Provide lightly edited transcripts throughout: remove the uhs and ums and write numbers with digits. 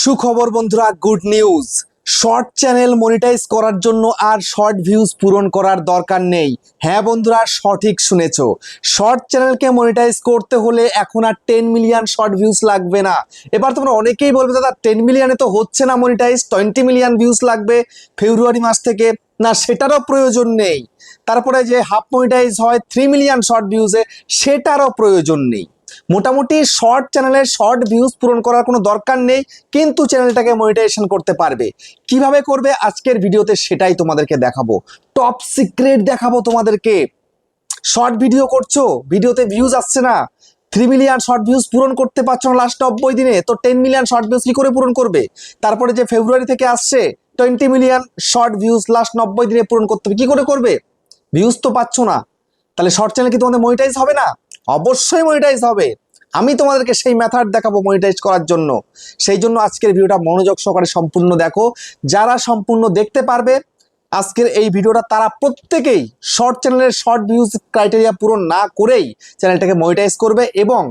সুখবর বন্ধুরা, good news. Short channel monetise করার জন্য আর শর্ট ভিউজ পূরণ করার দরকার নেই। হ্যাঁ বন্ধুরা, সঠিক শুনেছো। শর্ট চ্যানেলকে মনিটাইজ করতে হলে এখন আর 10 মিলিয়ন শর্ট ভিউজ লাগবে না। এবার তোমরা অনেকেই বলবে দাদা 10 মিলিয়নে তো হচ্ছে না মনিটাইজ, 20 মিলিয়ন ভিউজ লাগবে ফেব্রুয়ারি মাস থেকে। না, সেটারও প্রয়োজন নেই। তারপরে যে হাফ মনিটাইজ হয় 3 মিলিয়ন শর্ট ভিউজে, সেটারও প্রয়োজন নেই। মোটামুটি শর্ট চ্যানেলের শর্ট ভিউজ পূরণ করার কোনো দরকার নেই, কিন্তু চ্যানেলটাকে মনিটাইজেশন করতে পারবে। কিভাবে করবে আজকের ভিডিওতে সেটাই তোমাদেরকে দেখাবো। টপ সিক্রেট দেখাবো তোমাদেরকে। শর্ট ভিডিও করছো, ভিডিওতে ভিউজ আসছে না, 3 মিলিয়ন শর্ট ভিউজ পূরণ করতে পারছো না লাস্ট 90 দিনে, তো 10 মিলিয়ন শর্ট ভিউজ কি করে পূরণ করবে? তারপরে যে ফেব্রুয়ারি থেকে আসছে 20 মিলিয়ন শর্ট ভিউজ লাস্ট 90 দিনে পূরণ করতে হবে, কি করে করবে? ভিউজ তো পাচ্ছ না, তাহলে শর্ট চ্যানেল কি তোমাদের মনিটাইজ হবে না? অবশ্যই মনিটাইজ হবে। আমি তোমাদেরকে সেই মেথড দেখাবো মনিটাইজ করার জন্য। সেই জন্য আজকের ভিডিওটা মনোযোগ সহকারে সম্পূর্ণ দেখো। যারা সম্পূর্ণ দেখতে পারবে আজকের এই ভিডিওটা, তারা প্রত্যেকেই শর্ট চ্যানেলের শর্ট ভিউজ ক্রাইটেরিয়া পূরণ না করেই চ্যানেলটাকে মনিটাইজ করবে এবং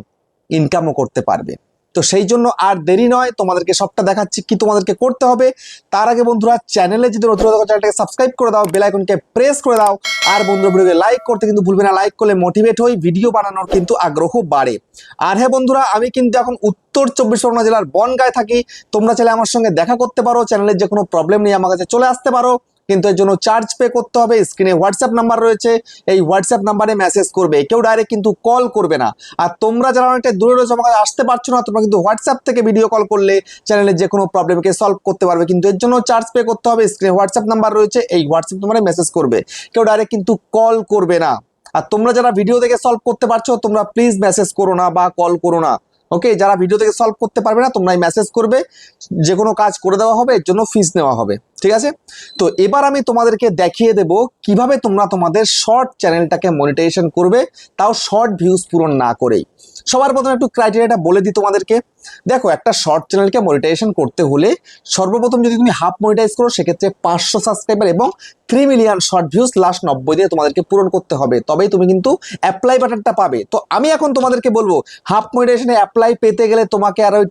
ইনকামও করতে পারবে। তো সেই জন্য আর দেরি নয়, তোমাদেরকে সবটা দেখাচ্ছি কি তোমাদেরকে করতে হবে। তার আগে বন্ধুরা, চ্যানেলে যদি নতুন চ্যানেলটাকে সাবস্ক্রাইব করে দাও, বেল আইকনকে প্রেস করে দাও, আর বন্ধুরা ভিডিওকে লাইক করতে কিন্তু ভুলবে না। লাইক করলে মোটিভেট হই, ভিডিও বানানোর কিন্তু আগ্রহ বাড়ে। আর হ্যাঁ বন্ধুরা, আমি কিন্তু এখন উত্তর 24 পরগনা জেলার বনগাঁয় থাকি। তোমরা চাইলে আমার সঙ্গে দেখা করতে পারো, চ্যানেলের যে কোনো প্রবলেম নিয়ে আমার কাছে চলে আসতে পারো, কিন্তু এর জন্য চার্জ পে করতে হবে। স্ক্রিনে হোয়াটসঅ্যাপ নাম্বার রয়েছে, এই হোয়াটসঅ্যাপ নাম্বারে মেসেজ করবে, কেউ ডাইরেক্ট কিন্তু কল করবে না। আর তোমরা যারা অনেকটা দূরে রয়েছে, আমার কাছে আসতে পারছো না, তোমরা কিন্তু হোয়াটসঅ্যাপ থেকে ভিডিও কল করলে চ্যানেলের যে কোনো প্রবলেমকে সলভ করতে পারবে, কিন্তু এর জন্য চার্জ পে করতে হবে। স্ক্রিনে হোয়াটসঅ্যাপ নাম্বার রয়েছে, এই হোয়াটসঅ্যাপ নাম্বারে মেসেজ করবে, কেউ ডাইরেক্ট কিন্তু কল করবে না। আর তোমরা যারা ভিডিও থেকে সলভ করতে পারছো, তোমরা প্লিজ মেসেজ করো না বা কল করো না। ওকে, যারা ভিডিও থেকে সলভ করতে পারবে না, তোমরাই মেসেজ করবে, যে কোনো কাজ করে দেওয়া হবে, এর জন্য ফিস নেওয়া হবে। ঠিক আছে? তো এবার আমি তোমাদেরকে দেখিয়ে দেব কিভাবে তোমরা তোমাদের শর্ট চ্যানেলটাকে মনিটাইজেশন করবে, তাও শর্ট ভিউজ পূরণ না করেই। সবার প্রথমে একটু ক্রাইটেরিয়াটা বলে দিই তোমাদেরকে। দেখো, একটা শর্ট চ্যানেলকে মনিটাইজেশন করতে হলে সর্বপ্রথম যদি তুমি হাফ মনিটাইজ করো, সেক্ষেত্রে 500 সাবস্ক্রাইবার এবং 3 মিলিয়ন শর্ট ভিউজ লাস্ট 90 দিনে তোমাদেরকে পূরণ করতে হবে, তবেই তুমি কিন্তু অ্যাপ্লাই বাটনটা পাবে। তো আমি এখন তোমাদেরকে বলবো, হাফ মনিটাইজেশনে অ্যাপ্লাই পেতে গেলে তোমাকে আর ওই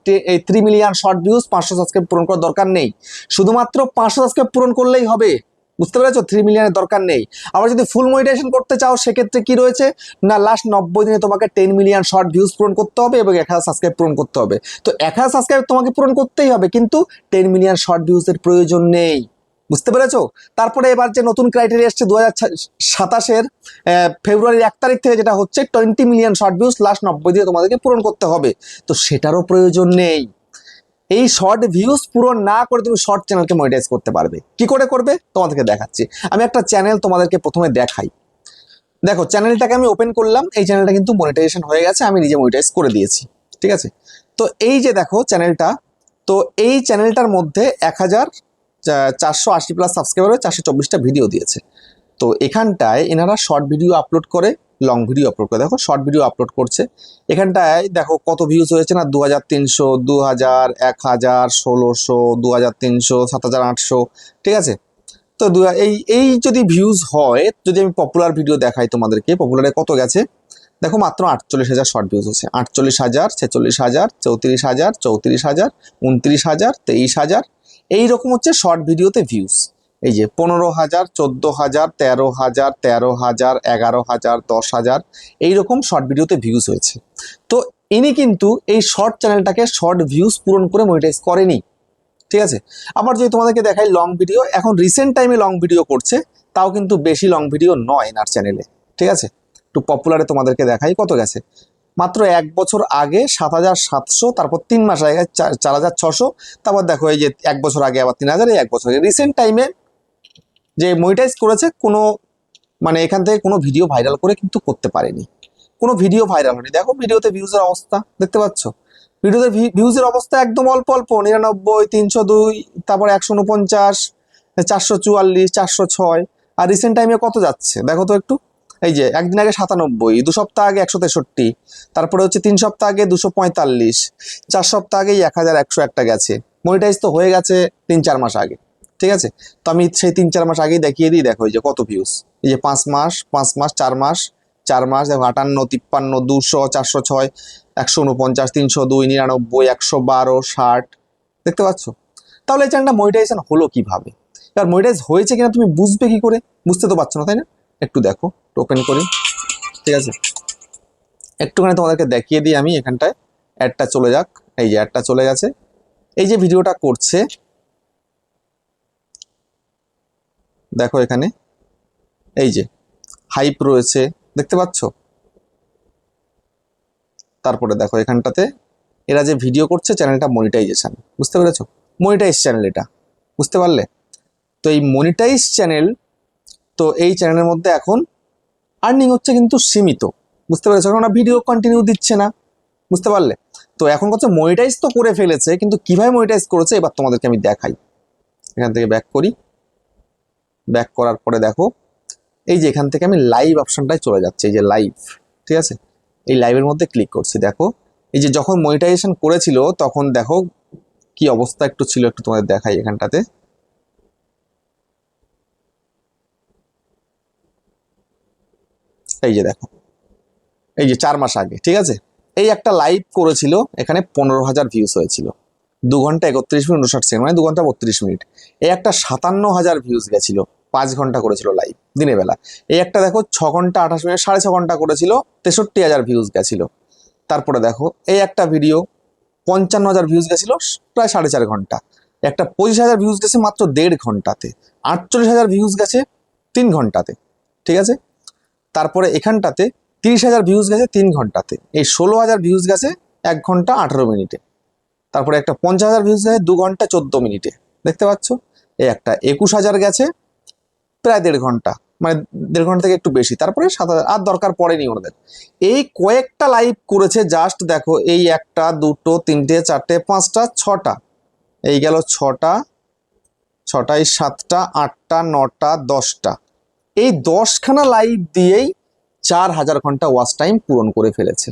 3 মিলিয়ন শর্ট ভিউজ 500 সাবস্ক্রাইব পূরণ করার দরকার নেই। শুধুমাত্র 500 সাবস্ক্রাইব পূরণ করলেই হবে। বুঝতে পেরেছো? 3 মিলিয়নের দরকার নেই। আবার যদি ফুল মনিটাইজেশন করতে চাও, সেক্ষেত্রে কি রয়েছে না, লাস্ট 90 দিনে তোমাকে 10 মিলিয়ন শর্ট ভিউজ পূরণ করতে হবে এবং 1000 সাবস্ক্রাইব পূরণ করতে হবে। তো 1000 সাবস্ক্রাইব তোমাকে পূরণ করতেই হবে, কিন্তু 10 মিলিয়ন শর্ট ভিউজের প্রয়োজন নেই। বুঝতে পেরেছো? তারপরে এবার যে নতুন ক্রাইটেরিয়া এসছে 2027-এর ফেব্রুয়ারির 1 তারিখ থেকে, যেটা হচ্ছে 20 মিলিয়ন শর্ট ভিউজ লাস্ট 90 দিনে তোমাদেরকে পূরণ করতে হবে। তো সেটারও প্রয়োজন নেই। এই শর্ট ভিউজ পূরণ না করে তুমি শর্ট চ্যানেলকে মনিটাইজ করতে পারবে। কি করে করবে তোমাদেরকে দেখাচ্ছি। আমি একটা চ্যানেল তোমাদেরকে প্রথমে দেখাই। দেখো, চ্যানেলটাকে আমি ওপেন করলাম, এই চ্যানেলটা কিন্তু মনিটাইজেশন হয়ে গেছে, আমি নিজে মনিটাইজ করে দিয়েছি। ঠিক আছে? তো এই যে দেখো চ্যানেলটা, তো এই চ্যানেলটার মধ্যে 1480 প্লাস সাবস্ক্রাইবার, 424টা ভিডিও দিয়েছে। তো এখানটায় এনারা শর্ট ভিডিও আপলোড করে, লং ভিডিও আপলোড করে। দেখো, শর্ট ভিডিও আপলোড করছে, এখানটায় দেখো কত ভিউজ হয়েছে না, 2300, 2000, 1000, 1600, 2300, 7800। ঠিক আছে? তো এই যদি ভিউজ হয়, যদি আমি পপুলার ভিডিও দেখাই তোমাদেরকে, পপুলারে কত গেছে দেখো, মাত্র 48,000 শর্ট ভিউজ হচ্ছে। 48,000, 46,000, 34,000, 34,000, 29,000, 23,000, এইরকম হচ্ছে শর্ট ভিডিওতে ভিউজ। এই যে 15,000, 14,000, 13,000, 13,000, 11,000, 10,000, এইরকম শর্ট ভিডিওতে ভিউজ হয়েছে। তো ইনি কিন্তু এই শর্ট চ্যানেলটাকে শর্ট ভিউজ পূরণ করে মনিটাইজ করেনি। ঠিক আছে? আবার যদি তোমাদেরকে দেখাই লং ভিডিও, এখন রিসেন্ট টাইমে লং ভিডিও করছে, তাও কিন্তু বেশি লং ভিডিও নয় এনার চ্যানেলে। ঠিক আছে? একটু পপুলারে তোমাদেরকে দেখাই কত গেছে। মাত্র 1 বছর আগে 7,700, তারপর 3 মাস আগে 4,600, তারপর দেখো এই যে 1 বছর আগে আবার 3,000, এই 1 বছর আগে। রিসেন্ট টাইমে যে মনিটাইজ করেছে, কোনো মানে এখান থেকে কোনো ভিডিও ভাইরাল করে কিন্তু করতে পারেনি, কোনো ভিডিও ভাইরাল হয়নি। দেখো ভিডিওতে ভিউজের অবস্থা দেখতে পাচ্ছ, ভিডিওতে ভিউজের অবস্থা একদম অল্প অল্প, 99, 302, তারপর 149, 444, 406। আর রিসেন্ট টাইমে কত যাচ্ছে দেখো তো একটু। এই যে একদিন আগে 97, 2 সপ্তাহ আগে 163, তারপরে হচ্ছে 3 সপ্তাহ আগে 245, 4 সপ্তাহ আগেই 1101 গেছে। মনিটাইজ তো হয়ে গেছে 3-4 মাস আগে। ঠিক আছে? তো আমি সেই 3-4 মাস আগেই দেখিয়ে দিই। দেখো এই যে কত ভিউজ, এই যে 5 মাস, 5 মাস, 4 মাস, 4 মাস, দেখো 58, 53, 200, 406, 149, 302, 99, 112, 60, দেখতে পাচ্ছ? তাহলে এই চ্যানেলটা মনিটাইজেশন হলো কিভাবে? এবার মনিটাইজ হয়েছে কিনা তুমি বুঝবে কি করে? বুঝতে তো পারছো না, তাই না? একটু দেখো, ওপেন করি, ঠিক আছে? একটুখানি তোমাদেরকে দেখিয়ে দিই আমি। এখানটায় অ্যাডটা চলে যাক, এই যে অ্যাডটা চলে গেছে। এই যে ভিডিওটা করছে, দেখো এখানে এই যে হাইপ রয়েছে, দেখতে পাচ্ছ? তারপরে দেখো এখানটাতে এরা যে ভিডিও করছে, চ্যানেলটা মনিটাইজেশন, বুঝতে পেরেছো? মনিটাইজ চ্যানেল এটা, বুঝতে পারলে? তো এই মনিটাইজ চ্যানেল, তো এই চ্যানেলের মধ্যে এখন আর্নিং হচ্ছে কিন্তু সীমিত, বুঝতে পেরেছো? কারণ ভিডিও কন্টিনিউ দিচ্ছে না, বুঝতে পারলে? তো এখন হচ্ছে মনিটাইজ তো করে ফেলেছে, কিন্তু কিভাবে মনিটাইজ করেছে এবার তোমাদেরকে আমি দেখাই। এখান থেকে ব্যাক করি, ব্যাক করার পরে দেখো এই যে এখান থেকে আমি লাইভ অপশনটায় চলে যাচ্ছে, এই যে লাইভ, ঠিক আছে? এই লাইভের মধ্যে ক্লিক করছি। দেখো এই যে যখন মনিটাইজেশন করেছিল তখন দেখো কি অবস্থা একটু ছিল, একটু তোমাদের দেখাই এখানটাতে। এই যে দেখো, এই যে 4 মাস আগে, ঠিক আছে? এই একটা লাইভ করেছিল, এখানে 15,000 ভিউজ হয়েছিল, 2 ঘন্টা 31 মিনিট 59 সেকেন্ড, মানে 2 ঘন্টা 32 মিনিট। এই একটা 57,000 ভিউজ গেছিল, 5 ঘন্টা করেছিল লাইভ দিনের বেলা। এই একটা দেখো 6 ঘন্টা 28 মিনিট, 6.5 ঘন্টা করেছিল, 63,000 ভিউজ গেছিল। তারপরে দেখো এই একটা ভিডিও 55,000 ভিউজ গেছিল, প্রায় 4.5 ঘন্টা। একটা 25,000 ভিউজ গেছে মাত্র 1.5 ঘন্টাতে। 48,000 ভিউজ গেছে 3 ঘন্টাতে, ঠিক আছে? তারপরে এখানটাতে 30,000 ভিউজ গেছে 3 ঘন্টাতে। এই 16,000 ভিউজ গেছে 1 ঘন্টা 18 মিনিটে। তারপরে একটা 50,000 ভিউজ গেছে 2 ঘন্টা 14 মিনিটে, দেখতে পাচ্ছ? এই একটা 21,000 গেছে প্রায় 1.5 ঘন্টা, মানে 1.5 ঘন্টা থেকে একটু বেশি। তারপরে 7,000, আর দরকার পড়েনি ওনাদের। এই কয়েকটা লাইভ করেছে, জাস্ট দেখো এই 1টা 2টো 3টে 4টে 5টা 6টা, এই গেল 6টা, 6টায় 7টা 8টা 9টা 10টা, এই 10খানা লাইভ দিয়েই 4,000 ঘন্টা ওয়াচ টাইম পূরণ করে ফেলেছে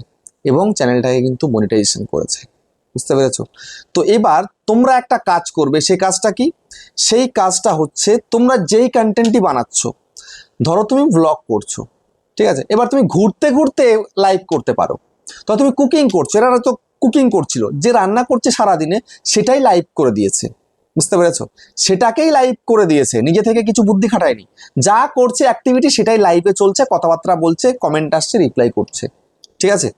এবং চ্যানেলটাকে কিন্তু মনিটাইজেশন করেছে, বুঝতে পেরেছো? তো এবার তোমরা একটা কাজ করবে, সেই কাজটা কি? সেই কাজটা হচ্ছে তোমরা যেই কন্টেন্টই বানাচ্ছ, ধরো তুমি ব্লগ করছো, ঠিক আছে? এবার তুমি ঘুরতে ঘুরতে লাইভ করতে পারো। তো তুমি কুকিং করছো, এরা তো কুকিং করছিল, যে রান্না করছে সারাদিনে সেটাই লাইভ করে দিয়েছে, বুঝতে পেরেছো? সেটাকেই লাইভ করে দিয়েছে, নিজে থেকে কিছু বুদ্ধি খাটায়নি। যা করছে অ্যাক্টিভিটি সেটাই লাইভে চলছে, কথাবার্তা বলছে, কমেন্ট আসছে, রিপ্লাই করছে, ঠিক আছে?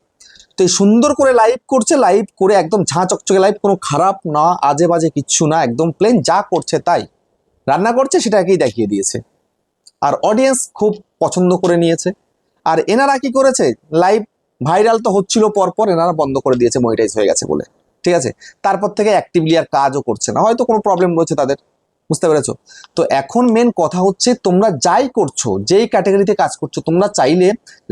তো এই সুন্দর করে লাইভ করছে, লাইভ করে একদম ঝাঁ চকচকে লাইভ, কোনো খারাপ না, আজে বাজে কিচ্ছু না, একদম প্লেন, যা করছে তাই। রান্না করছে সেটাকেই দেখিয়ে দিয়েছে, আর অডিয়েন্স খুব পছন্দ করে নিয়েছে। আর এনারা কি করেছে, লাইভ ভাইরাল তো হচ্ছিল, পরপর এনারা বন্ধ করে দিয়েছে মনিটাইজ হয়ে গেছে বলে, ঠিক আছে? তারপর থেকে অ্যাক্টিভলি আর কাজও করছে না, হয়তো কোনো প্রবলেম রয়েছে তাদের, বুঝতে পেরেছো? তো এখন মেন কথা হচ্ছে তোমরা যাই করছো, যেই ক্যাটাগরিতে কাজ করছো, তোমরা চাইলে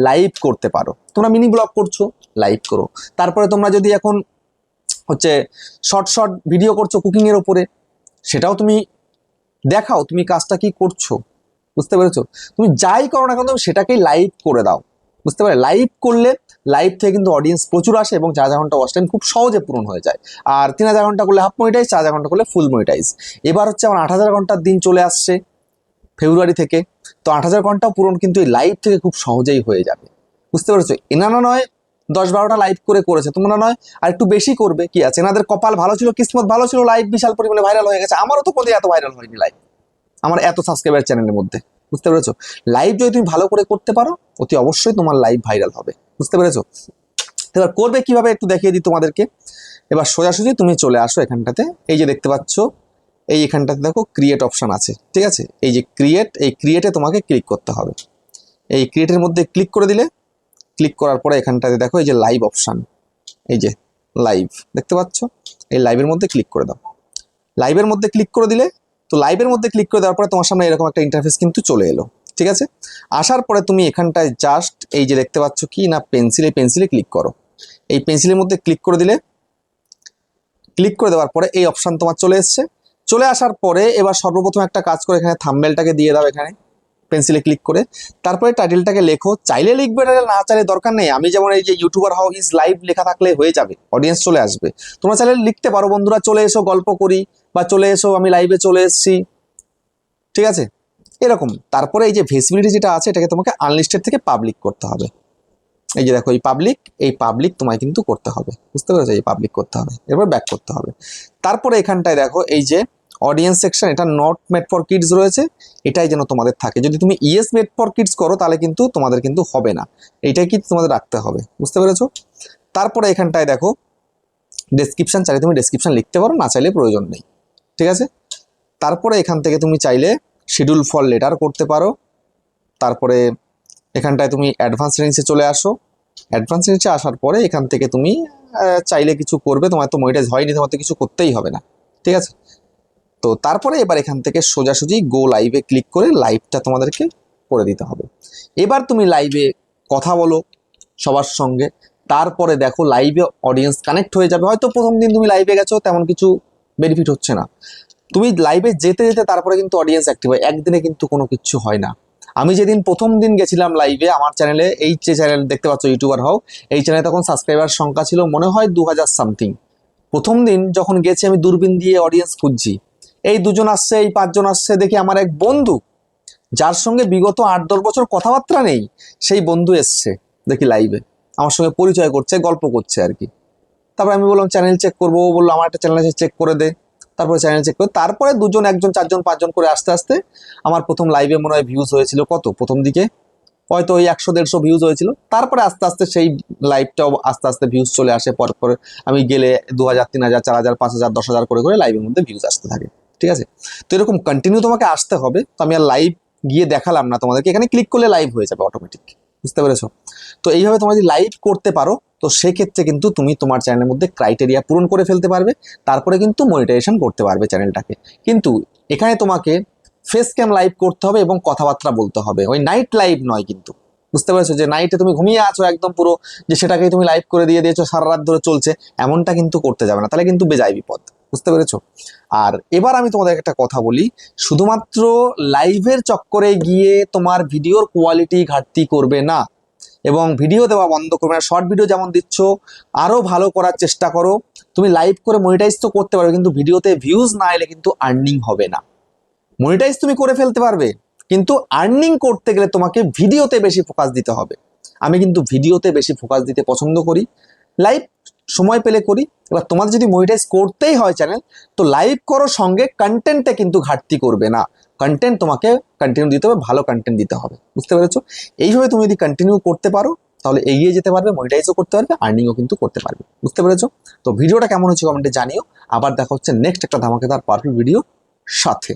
লাইভ করতে পারো। তোমরা মিনি ব্লগ করছো, লাইভ করো। তারপরে তোমরা যদি এখন হচ্ছে শর্ট শর্ট ভিডিও করছো কুকিং এর উপরে, সেটাও তুমি দেখাও তুমি কাজটা কি করছো, বুঝতে পেরেছো? তুমি যাই করো না কেন তুমি সেটাকেই লাইভ করে দাও, বুঝতে পারলে? লাইভ করলে লাইভ থেকে কিন্তু অডিয়েন্স প্রচুর আসে এবং 4,000 ঘন্টা ওয়াচ টাইম খুব সহজে পূরণ হয়ে যায়। আর 3,000 ঘন্টা করলে হাফ মনিটাইজ, 4,000 ঘন্টা করলে ফুল মনিটাইজ। এবার হচ্ছে আমার 8,000 ঘন্টার দিন চলে আসছে ফেব্রুয়ারি থেকে। তো 8,000 ঘন্টা পূরণ কিন্তু এই লাইভ থেকে খুব সহজেই হয়ে যাবে, বুঝতে পেরেছো? এনারা নয় 10-12টা লাইভ করে করেছে, তোমরা নয় আর একটু বেশি করবে, কি আছে? এনাদের কপাল ভালো ছিল, কিসমত ভালো ছিল, লাইভ বিশাল পরিমাণে ভাইরাল হয়ে গেছে। আমারও তো কোনোদিন এত ভাইরাল হয়নি লাইভ, আমার এত সাবস্ক্রাইবার চ্যানেলের মধ্যে, বুঝতে পেরেছো? লাইভ যদি তুমি ভালো করে করতে পারো, অতি অবশ্যই তোমার লাইভ ভাইরাল হবে, বুঝতে পেরেছো? এবার করবে কিভাবে একটু দেখিয়ে দিই তোমাদেরকে। এবার সোজাসুজি তুমি চলে আসো এখানটাতে, এই যে দেখতে পাচ্ছ, এই এখানটাতে দেখো ক্রিয়েট অপশন আছে, ঠিক আছে? এই যে ক্রিয়েট, এই ক্রিয়েটে তোমাকে ক্লিক করতে হবে। এই ক্রিয়েটের মধ্যে ক্লিক করে দিলে, ক্লিক করার পরে এখানটাতে দেখো এই যে লাইভ অপশন, এই যে লাইভ দেখতে পাচ্ছ, এই লাইভের মধ্যে ক্লিক করে দাও। লাইভের মধ্যে ক্লিক করে দিলে, তো লাইভের মধ্যে ক্লিক করে দেওয়ার পরে তোমার সামনে এরকম একটা ইন্টারফেস কিন্তু চলে এলো, ঠিক আছে? আসার পরে তুমি এখানটায় জাস্ট এই যে দেখতে পাচ্ছ কি না পেন্সিল, এই পেন্সিলে ক্লিক করো। এই পেন্সিলের মধ্যে ক্লিক করে দিলে, ক্লিক করে দেওয়ার পরে এই অপশন তোমার চলে এসছে। চলে আসার পরে এবার সর্বপ্রথম একটা কাজ করে এখানে থাম্বনেলটাকে দিয়ে দাও, এখানে পেন্সিলে ক্লিক করে। তারপরে টাইটেলটাকে লেখো, চাইলে লিখবে, না চাইলে দরকার নেই। আমি যেমন এই যে ইউটিউবার হাউ ইজ লাইভ লেখা থাকলে হয়ে যাবে, অডিয়েন্স চলে আসবে। তোমরা চাইলে লিখতে পারো, বন্ধুরা চলে এসো গল্প করি, বা চলে এসো আমি লাইভে চলে এসেছি, ঠিক আছে? এরকম। তারপরে এই যে ভিজিবিলিটি যেটা আছে এটাকে তোমাকে আনলিস্টেড থেকে পাবলিক করতে হবে, এই যে দেখো এই পাবলিক তোমায় কিন্তু করতে হবে, বুঝতে পেরেছো? এই পাবলিক করতে হবে, এরপর ব্যাক করতে হবে। তারপরে এখানটায় দেখো এই যে অডিয়েন্স সেকশন, এটা নট মেড ফর কিডস রয়েছে, এটাই যেন তোমাদের থাকে। যদি তুমি ইয়েস মেড ফর কিডস করো তাহলে কিন্তু তোমাদের কিন্তু হবে না, এইটাই কি তোমাদের রাখতে হবে, বুঝতে পেরেছো? তারপরে এখানটায় দেখো ডেসক্রিপশন, চাইলে তুমি ডেসক্রিপশন লিখতে পারো, না চাইলে প্রয়োজন নেই, ঠিক আছে? তারপরে এখান থেকে তুমি চাইলে শিডিউল ফর লেটার করতে পারো। তারপরে এখানটায় তুমি অ্যাডভান্স সেটিংসে চলে আসো। অ্যাডভান্স সেটিংসে আসার পরে এখান থেকে তুমি চাইলে কিছু করবে, তোমার তো মনিটাইজ হয়নি, তোমার তো কিছু করতেই হবে না, ঠিক আছে? তো তারপরে এবার এখান থেকে সোজাসুজি গো লাইভে ক্লিক করে লাইভটা তোমাদেরকে করে দিতে হবে। এবার তুমি লাইভে কথা বলো সবার সঙ্গে, তারপরে দেখো লাইভে অডিয়েন্স কানেক্ট হয়ে যাবে। হয়তো প্রথম দিন তুমি লাইভে গেছো, তেমন কিছু বেনিফিট হচ্ছে না, তুমি লাইভে যেতে যেতে তারপরে কিন্তু অডিয়েন্স অ্যাক্টিভ হয়, একদিনে কিন্তু কোনো কিছু হয় না। আমি যেদিন প্রথম দিন গেছিলাম লাইভে আমার চ্যানেলে, এই যে চ্যানেল দেখতে পাচ্ছ ইউটিউবার হও, এই চ্যানেলে তখন সাবস্ক্রাইবার সংখ্যা ছিল মনে হয় 2000 সামথিং। প্রথম দিন যখন গেছি আমি দূরবীন দিয়ে অডিয়েন্স খুঁজছি, এই 2জন আসছে, এই 5জন আসছে, দেখি আমার এক বন্ধু যার সঙ্গে বিগত 8-10 বছর কথাবার্তা নেই, সেই বন্ধু এসছে দেখি লাইভে, আমার সঙ্গে পরিচয় করছে, গল্প করছে আর কি। তারপর আমি বললাম চ্যানেল চেক করবো, ও বললো আমার একটা চ্যানেল আছে চেক করে দে। তারপরে চ্যানেল চেক করে তারপরে 2জন 1জন 4জন 5জন করে আস্তে আস্তে আমার প্রথম লাইভে মনে হয় ভিউজ হয়েছিল কত, প্রথম দিকে হয়তো ওই 100-150 ভিউজ হয়েছিল। তারপরে আস্তে আস্তে সেই লাইভটাও আস্তে আস্তে ভিউজ চলে আসে, পর পরে আমি গেলে 2000 3000 4000 5000 10,000 করে করে লাইভের মধ্যে ভিউজ আসতে থাকে, ঠিক আছে? তো এরকম কন্টিনিউ তোমাকে আসতে হবে। তো আমি আর লাইভ গিয়ে দেখালাম না তোমাদেরকে, এখানে ক্লিক করলে লাইভ হয়ে যাবে অটোমেটিক, বুঝতে পেরেছো? তো এইভাবে তোমরা যদি লাইভ করতে পারো তো সেক্ষেত্রে কিন্তু তুমি তোমার চ্যানেলের মধ্যে ক্রাইটেরিয়া পূরণ করে ফেলতে পারবে, তারপরে কিন্তু মনিটাইজেশন করতে পারবে চ্যানেলটাকে। কিন্তু এখানে তোমাকে ফেস ক্যাম লাইভ করতে হবে এবং কথাবার্তা বলতে হবে, ওই নাইট লাইভ নয় কিন্তু, বুঝতে পেরেছো? যে নাইটে তুমি ঘুমিয়ে আছো একদম পুরো, যে সেটাকেই তুমি লাইভ করে দিয়ে দিয়েছো সারা রাত ধরে চলছে, এমনটা কিন্তু করতে যাবে না, তাহলে কিন্তু বেজায় বিপদ, বুঝতে পেরেছো? আর এবার আমি তোমাদের একটা কথা বলি, শুধুমাত্র লাইভের চক্করে গিয়ে তোমার ভিডিওর কোয়ালিটি ঘাটতি করবে না এবং ভিডিও দেওয়া বন্ধ করবে না। শর্ট ভিডিও যেমন দিচ্ছ আরো ভালো করার চেষ্টা করো। তুমি লাইভ করে মনিটাইজ তো করতে পারবে, কিন্তু ভিডিওতে ভিউজ না এলে কিন্তু আর্নিং হবে না। মনিটাইজ তুমি করে ফেলতে পারবে, কিন্তু আর্নিং করতে গেলে তোমাকে ভিডিওতে বেশি ফোকাস দিতে হবে। আমি কিন্তু ভিডিওতে বেশি ফোকাস দিতে পছন্দ করি, লাইভ সময় পেলে করি। এবার তোমাদের যদি মনিটাইজ করতেই হয় চ্যানেল, তো লাইভ করো, সঙ্গে কন্টেন্টে কিন্তু ঘাটতি করবে না, কন্টেন্ট তোমাকে কন্টিনিউ দিতে হবে, ভালো কন্টেন্ট দিতে হবে, বুঝতে পেরেছো? এইভাবে তুমি যদি কন্টিনিউ করতে পারো তাহলে এগিয়ে যেতে পারবে, মনিটাইজও করতে পারবে, আর্নিংও কিন্তু করতে পারবে, বুঝতে পেরেছো? তো ভিডিওটা কেমন হচ্ছে কমেন্টে জানিও। আবার দেখা হচ্ছে নেক্সট একটা ধামাকেদার পারফেক্ট ভিডিও সাথে।